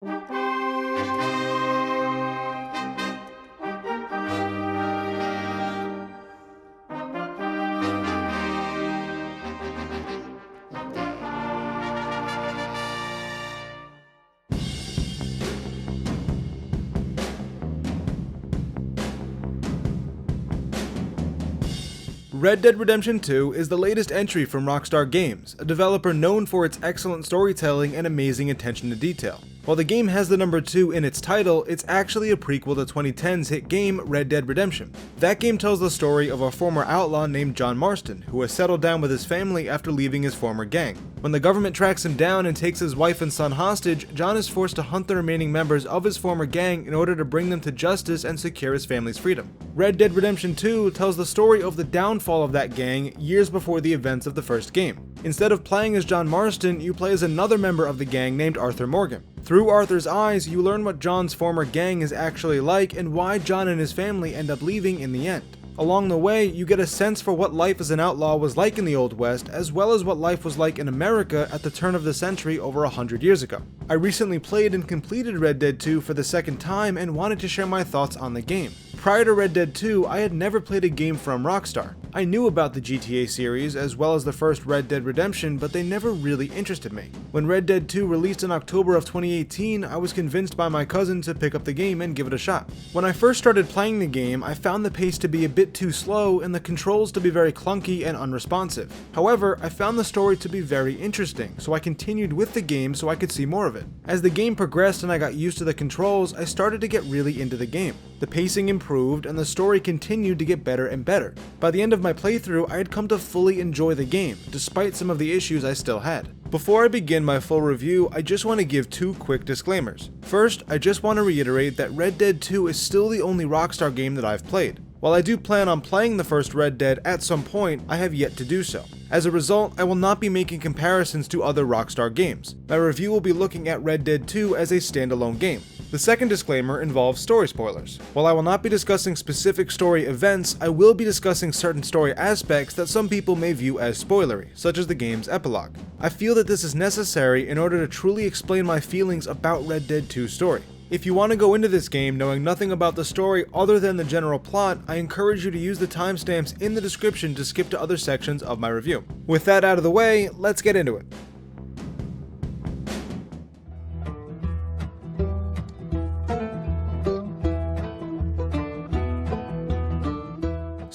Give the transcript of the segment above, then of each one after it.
Red Dead Redemption 2 is the latest entry from Rockstar Games, a developer known for its excellent storytelling and amazing attention to detail. While the game has the number 2 in its title, it's actually a prequel to 2010's hit game Red Dead Redemption. That game tells the story of a former outlaw named John Marston, who has settled down with his family after leaving his former gang. When the government tracks him down and takes his wife and son hostage, John is forced to hunt the remaining members of his former gang in order to bring them to justice and secure his family's freedom. Red Dead Redemption 2 tells the story of the downfall of that gang years before the events of the first game. Instead of playing as John Marston, you play as another member of the gang named Arthur Morgan. Through Arthur's eyes, you learn what John's former gang is actually like and why John and his family end up leaving in the end. Along the way, you get a sense for what life as an outlaw was like in the Old West, as well as what life was like in America at the turn of the century over 100 years ago. I recently played and completed Red Dead 2 for the second time and wanted to share my thoughts on the game. Prior to Red Dead 2, I had never played a game from Rockstar. I knew about the GTA series as well as the first Red Dead Redemption, but they never really interested me. When Red Dead 2 released in October of 2018, I was convinced by my cousin to pick up the game and give it a shot. When I first started playing the game, I found the pace to be a bit too slow and the controls to be very clunky and unresponsive. However, I found the story to be very interesting, so I continued with the game so I could see more of it. As the game progressed and I got used to the controls, I started to get really into the game. The pacing improved and the story continued to get better and better. By the end of my playthrough, I had come to fully enjoy the game, despite some of the issues I still had. Before I begin my full review, I just want to give two quick disclaimers. First, I just want to reiterate that Red Dead 2 is still the only Rockstar game that I've played. While I do plan on playing the first Red Dead at some point, I have yet to do so. As a result, I will not be making comparisons to other Rockstar games. My review will be looking at Red Dead 2 as a standalone game. The second disclaimer involves story spoilers. While I will not be discussing specific story events, I will be discussing certain story aspects that some people may view as spoilery, such as the game's epilogue. I feel that this is necessary in order to truly explain my feelings about Red Dead 2's story. If you want to go into this game knowing nothing about the story other than the general plot, I encourage you to use the timestamps in the description to skip to other sections of my review. With that out of the way, let's get into it.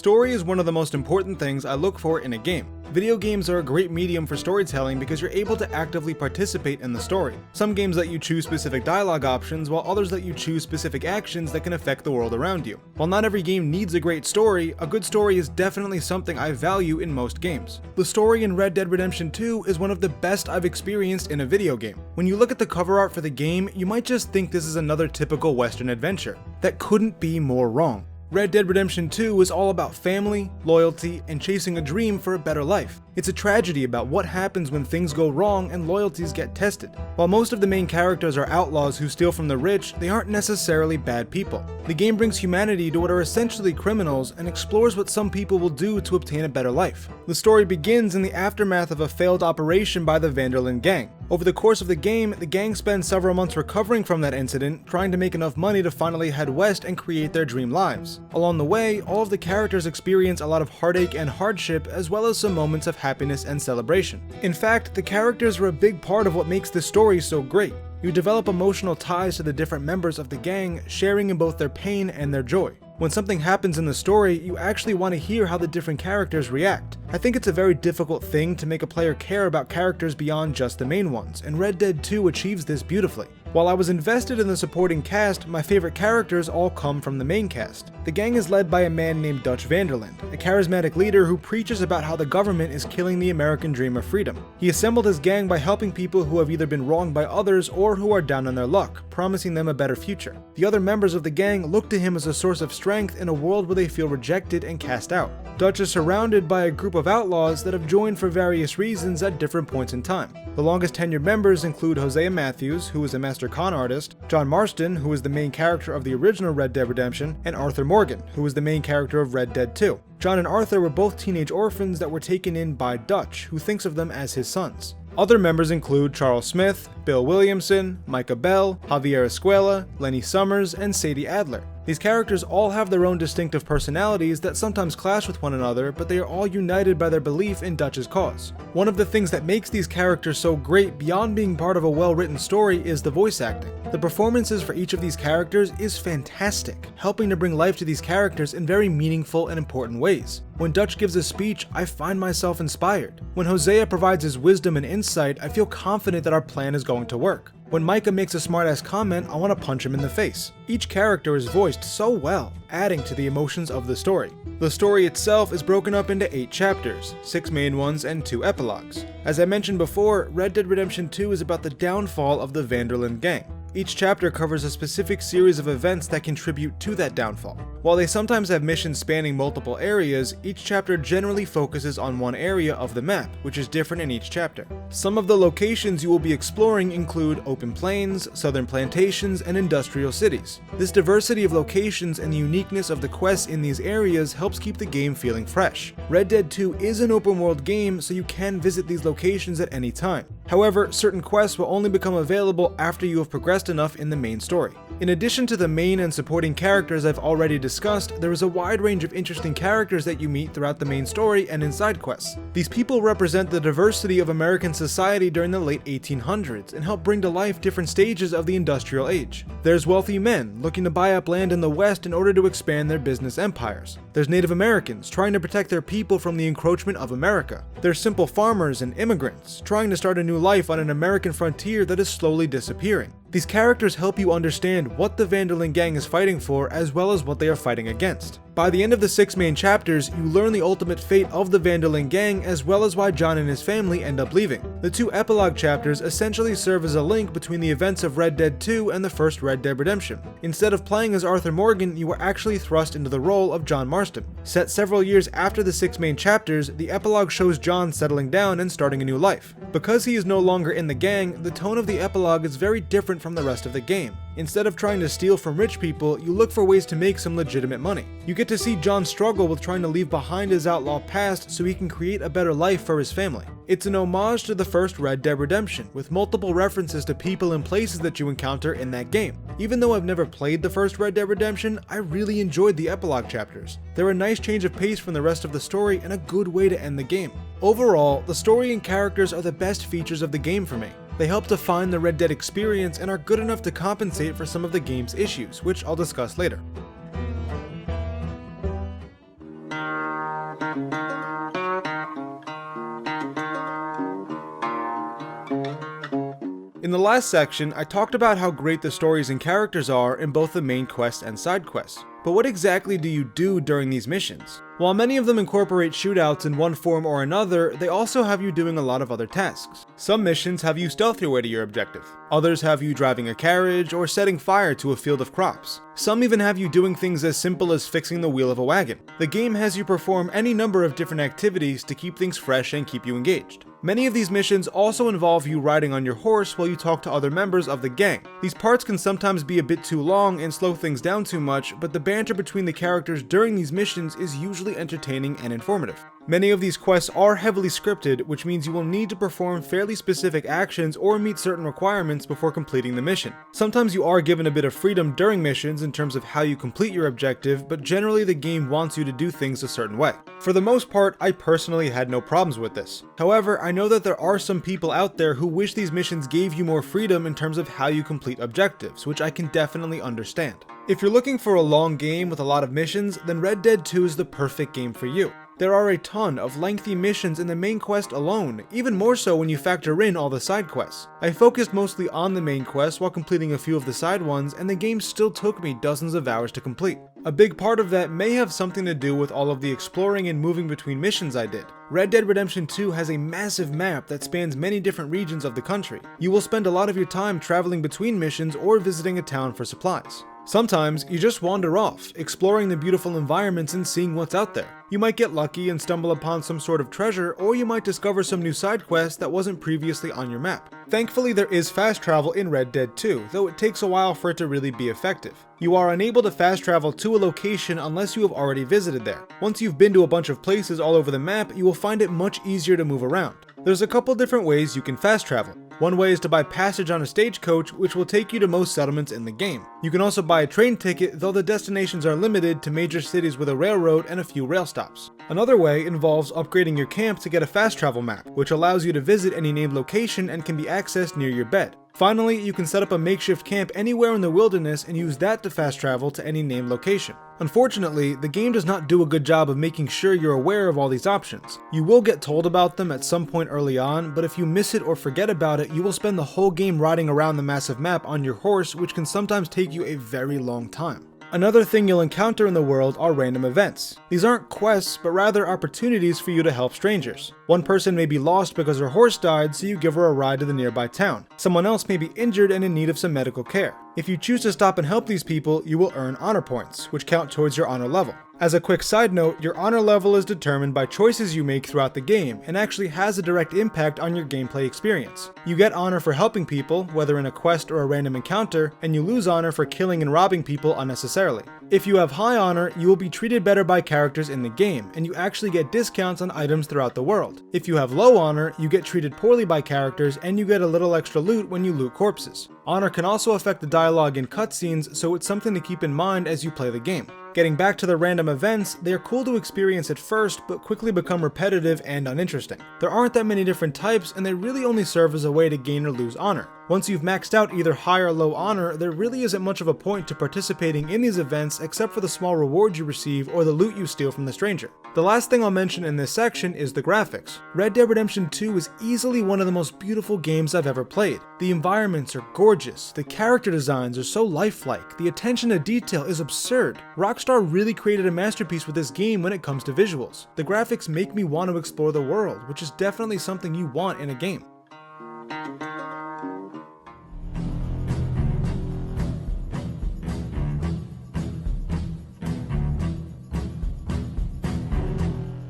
Story is one of the most important things I look for in a game. Video games are a great medium for storytelling because you're able to actively participate in the story. Some games let you choose specific dialogue options, while others let you choose specific actions that can affect the world around you. While not every game needs a great story, a good story is definitely something I value in most games. The story in Red Dead Redemption 2 is one of the best I've experienced in a video game. When you look at the cover art for the game, you might just think this is another typical Western adventure. That couldn't be more wrong. Red Dead Redemption 2 is all about family, loyalty, and chasing a dream for a better life. It's a tragedy about what happens when things go wrong and loyalties get tested. While most of the main characters are outlaws who steal from the rich, they aren't necessarily bad people. The game brings humanity to what are essentially criminals and explores what some people will do to obtain a better life. The story begins in the aftermath of a failed operation by the Vanderlyn gang. Over the course of the gang spends several months recovering from that incident, trying to make enough money to finally head west and create their dream lives. Along the way, all of the characters experience a lot of heartache and hardship, as well as some moments of happiness and celebration. In fact, the characters are a big part of what makes this story so great. You develop emotional ties to the different members of the gang, sharing in both their pain and their joy. When something happens in the story, you actually want to hear how the different characters react. I think it's a very difficult thing to make a player care about characters beyond just the main ones, and Red Dead 2 achieves this beautifully. While I was invested in the supporting cast, my favorite characters all come from the main cast. The gang is led by a man named Dutch Vanderlyn, a charismatic leader who preaches about how the government is killing the American dream of freedom. He assembled his gang by helping people who have either been wronged by others or who are down on their luck, promising them a better future. The other members of the gang look to him as a source of strength in a world where they feel rejected and cast out. Dutch is surrounded by a group of outlaws that have joined for various reasons at different points in time. The longest tenured members include Hosea Matthews, who is a master con artist, John Marston, who is the main character of the original Red Dead Redemption, and Arthur Morgan, who is the main character of Red Dead 2. John and Arthur were both teenage orphans that were taken in by Dutch, who thinks of them as his sons. Other members include Charles Smith, Bill Williamson, Micah Bell, Javier Escuela, Lenny Summers, and Sadie Adler. These characters all have their own distinctive personalities that sometimes clash with one another, but they are all united by their belief in Dutch's cause. One of the things that makes these characters so great beyond being part of a well-written story is the voice acting. The performances for each of these characters is fantastic, helping to bring life to these characters in very meaningful and important ways. When Dutch gives a speech, I find myself inspired. When Hosea provides his wisdom and insight, I feel confident that our plan is going to work. When Micah makes a smartass comment, I want to punch him in the face. Each character is voiced so well, adding to the emotions of the story. The story itself is broken up into 8 chapters, 6 main ones and 2 epilogues. As I mentioned before, Red Dead Redemption 2 is about the downfall of the Vanderlyn gang. Each chapter covers a specific series of events that contribute to that downfall. While they sometimes have missions spanning multiple areas, each chapter generally focuses on one area of the map, which is different in each chapter. Some of the locations you will be exploring include open plains, southern plantations, and industrial cities. This diversity of locations and the uniqueness of the quests in these areas helps keep the game feeling fresh. Red Dead 2 is an open world game, so you can visit these locations at any time. However, certain quests will only become available after you have progressed enough in the main story. In addition to the main and supporting characters I've already discussed, there is a wide range of interesting characters that you meet throughout the main story and in side quests. These people represent the diversity of American society during the late 1800s and help bring to life different stages of the industrial age. There's wealthy men looking to buy up land in the West in order to expand their business empires. There's Native Americans trying to protect their people from the encroachment of America. There's simple farmers and immigrants trying to start a new life on an American frontier that is slowly disappearing. These characters help you understand what the Vanderlyn gang is fighting for as well as what they are fighting against. By the end of the 6 main chapters, you learn the ultimate fate of the Vanderlyn gang as well as why John and his family end up leaving. The 2 epilogue chapters essentially serve as a link between the events of Red Dead 2 and the first Red Dead Redemption. Instead of playing as Arthur Morgan, you are actually thrust into the role of John Marston. Set several years after the 6 main chapters, the epilogue shows John settling down and starting a new life. Because he is no longer in the gang, the tone of the epilogue is very different from the rest of the game. Instead of trying to steal from rich people, you look for ways to make some legitimate money. You get to see John struggle with trying to leave behind his outlaw past so he can create a better life for his family. It's an homage to the first Red Dead Redemption, with multiple references to people and places that you encounter in that game. Even though I've never played the first Red Dead Redemption, I really enjoyed the epilogue chapters. They're a nice change of pace from the rest of the story and a good way to end the game. Overall, the story and characters are the best features of the game for me. They help define the Red Dead experience and are good enough to compensate for some of the game's issues, which I'll discuss later. In the last section, I talked about how great the stories and characters are in both the main quests and side quests. But what exactly do you do during these missions? While many of them incorporate shootouts in one form or another, they also have you doing a lot of other tasks. Some missions have you stealth your way to your objective. Others have you driving a carriage or setting fire to a field of crops. Some even have you doing things as simple as fixing the wheel of a wagon. The game has you perform any number of different activities to keep things fresh and keep you engaged. Many of these missions also involve you riding on your horse while you talk to other members of the gang. These parts can sometimes be a bit too long and slow things down too much, but the banter between the characters during these missions is usually entertaining and informative. Many of these quests are heavily scripted, which means you will need to perform fairly specific actions or meet certain requirements before completing the mission. Sometimes you are given a bit of freedom during missions in terms of how you complete your objective, but generally the game wants you to do things a certain way. For the most part, I personally had no problems with this. However, I know that there are some people out there who wish these missions gave you more freedom in terms of how you complete objectives, which I can definitely understand. If you're looking for a long game with a lot of missions, then Red Dead 2 is the perfect game for you. There are a ton of lengthy missions in the main quest alone, even more so when you factor in all the side quests. I focused mostly on the main quest while completing a few of the side ones, and the game still took me dozens of hours to complete. A big part of that may have something to do with all of the exploring and moving between missions I did. Red Dead Redemption 2 has a massive map that spans many different regions of the country. You will spend a lot of your time traveling between missions or visiting a town for supplies. Sometimes, you just wander off, exploring the beautiful environments and seeing what's out there. You might get lucky and stumble upon some sort of treasure, or you might discover some new side quest that wasn't previously on your map. Thankfully, there is fast travel in Red Dead 2, though it takes a while for it to really be effective. You are unable to fast travel to a location unless you have already visited there. Once you've been to a bunch of places all over the map, you will find it much easier to move around. There's a couple different ways you can fast travel. One way is to buy passage on a stagecoach, which will take you to most settlements in the game. You can also buy a train ticket, though the destinations are limited to major cities with a railroad and a few rail stops. Another way involves upgrading your camp to get a fast travel map, which allows you to visit any named location and can be accessed near your bed. Finally, you can set up a makeshift camp anywhere in the wilderness and use that to fast travel to any named location. Unfortunately, the game does not do a good job of making sure you're aware of all these options. You will get told about them at some point early on, but if you miss it or forget about it, you will spend the whole game riding around the massive map on your horse, which can sometimes take you a very long time. Another thing you'll encounter in the world are random events. These aren't quests, but rather opportunities for you to help strangers. One person may be lost because her horse died, so you give her a ride to the nearby town. Someone else may be injured and in need of some medical care. If you choose to stop and help these people, you will earn honor points, which count towards your honor level. As a quick side note, your honor level is determined by choices you make throughout the game and actually has a direct impact on your gameplay experience. You get honor for helping people, whether in a quest or a random encounter, and you lose honor for killing and robbing people unnecessarily. If you have high honor, you will be treated better by characters in the game, and you actually get discounts on items throughout the world. If you have low honor, you get treated poorly by characters, and you get a little extra loot when you loot corpses. Honor can also affect the dialogue in cutscenes, so it's something to keep in mind as you play the game. Getting back to the random events, they are cool to experience at first, but quickly become repetitive and uninteresting. There aren't that many different types, and they really only serve as a way to gain or lose honor. Once you've maxed out either high or low honor, there really isn't much of a point to participating in these events except for the small rewards you receive or the loot you steal from the stranger. The last thing I'll mention in this section is the graphics. Red Dead Redemption 2 is easily one of the most beautiful games I've ever played. The environments are gorgeous, the character designs are so lifelike, the attention to detail is absurd. Rockstar really created a masterpiece with this game when it comes to visuals. The graphics make me want to explore the world, which is definitely something you want in a game.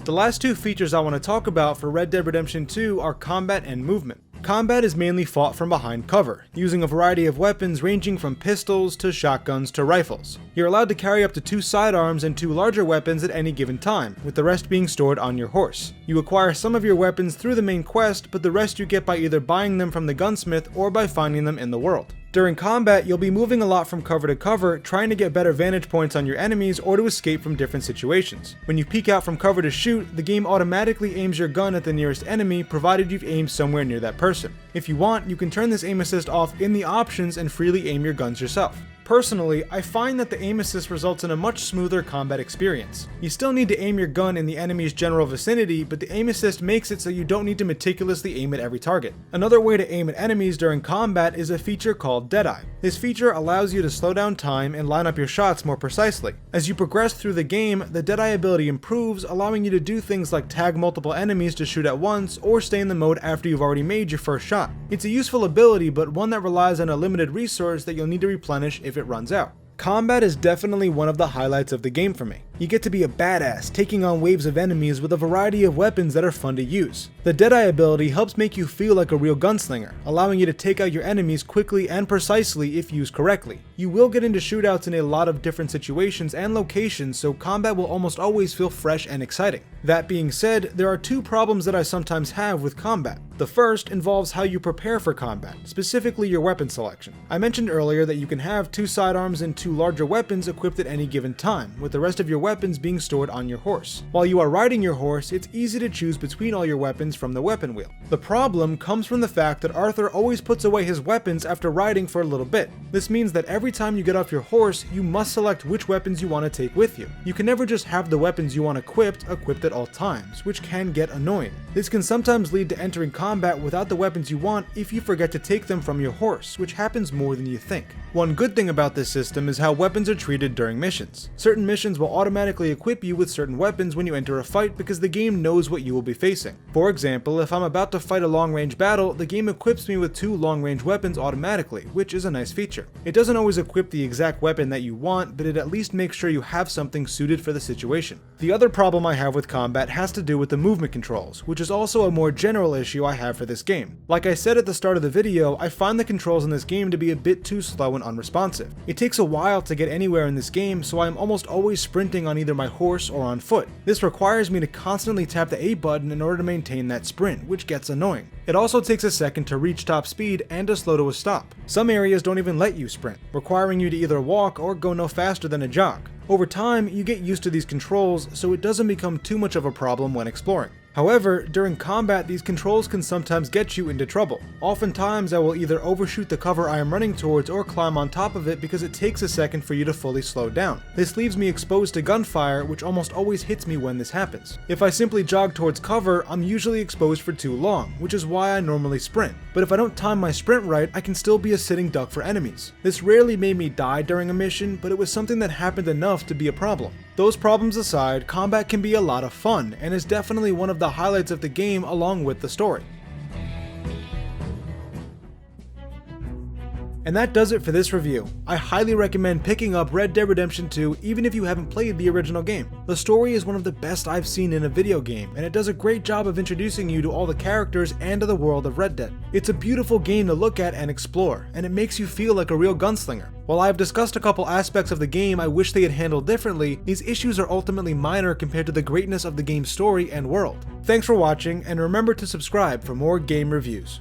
The last two features I want to talk about for Red Dead Redemption 2 are combat and movement. Combat is mainly fought from behind cover, using a variety of weapons ranging from pistols to shotguns to rifles. You're allowed to carry up to 2 sidearms and 2 larger weapons at any given time, with the rest being stored on your horse. You acquire some of your weapons through the main quest, but the rest you get by either buying them from the gunsmith or by finding them in the world. During combat, you'll be moving a lot from cover to cover, trying to get better vantage points on your enemies or to escape from different situations. When you peek out from cover to shoot, the game automatically aims your gun at the nearest enemy, provided you've aimed somewhere near that person. If you want, you can turn this aim assist off in the options and freely aim your guns yourself. Personally, I find that the aim assist results in a much smoother combat experience. You still need to aim your gun in the enemy's general vicinity, but the aim assist makes it so you don't need to meticulously aim at every target. Another way to aim at enemies during combat is a feature called Deadeye. This feature allows you to slow down time and line up your shots more precisely. As you progress through the game, the Deadeye ability improves, allowing you to do things like tag multiple enemies to shoot at once or stay in the mode after you've already made your first shot. It's a useful ability, but one that relies on a limited resource that you'll need to replenish if it runs out. Combat is definitely one of the highlights of the game for me. You get to be a badass, taking on waves of enemies with a variety of weapons that are fun to use. The Deadeye ability helps make you feel like a real gunslinger, allowing you to take out your enemies quickly and precisely if used correctly. You will get into shootouts in a lot of different situations and locations, so combat will almost always feel fresh and exciting. That being said, there are 2 problems that I sometimes have with combat. The first involves how you prepare for combat, specifically your weapon selection. I mentioned earlier that you can have 2 sidearms and 2 larger weapons equipped at any given time, with the rest of your weapons being stored on your horse. While you are riding your horse, it's easy to choose between all your weapons from the weapon wheel. The problem comes from the fact that Arthur always puts away his weapons after riding for a little bit. This means that every time you get off your horse, you must select which weapons you want to take with you. You can never just have the weapons you want equipped at all times, which can get annoying. This can sometimes lead to entering combat without the weapons you want if you forget to take them from your horse, which happens more than you think. One good thing about this system is how weapons are treated during missions. Certain missions will automatically equip you with certain weapons when you enter a fight because the game knows what you will be facing. For example, if I'm about to fight a long-range battle, the game equips me with 2 long-range weapons automatically, which is a nice feature. It doesn't always equip the exact weapon that you want, but it at least makes sure you have something suited for the situation. The other problem I have with combat has to do with the movement controls, which is is also a more general issue I have for this game. Like I said at the start of the video, I find the controls in this game to be a bit too slow and unresponsive. It takes a while to get anywhere in this game, so I am almost always sprinting on either my horse or on foot. This requires me to constantly tap the A button in order to maintain that sprint, which gets annoying. It also takes a second to reach top speed and to slow to a stop. Some areas don't even let you sprint, requiring you to either walk or go no faster than a jog. Over time, you get used to these controls, so it doesn't become too much of a problem when exploring. However, during combat, these controls can sometimes get you into trouble. Oftentimes, I will either overshoot the cover I am running towards or climb on top of it because it takes a second for you to fully slow down. This leaves me exposed to gunfire, which almost always hits me when this happens. If I simply jog towards cover, I'm usually exposed for too long, which is why I normally sprint. But if I don't time my sprint right, I can still be a sitting duck for enemies. This rarely made me die during a mission, but it was something that happened enough to be a problem. Those problems aside, combat can be a lot of fun, and is definitely one of the highlights of the game along with the story. And that does it for this review. I highly recommend picking up Red Dead Redemption 2 even if you haven't played the original game. The story is one of the best I've seen in a video game, and it does a great job of introducing you to all the characters and to the world of Red Dead. It's a beautiful game to look at and explore, and it makes you feel like a real gunslinger. While I've discussed a couple aspects of the game I wish they had handled differently, these issues are ultimately minor compared to the greatness of the game's story and world. Thanks for watching, and remember to subscribe for more game reviews.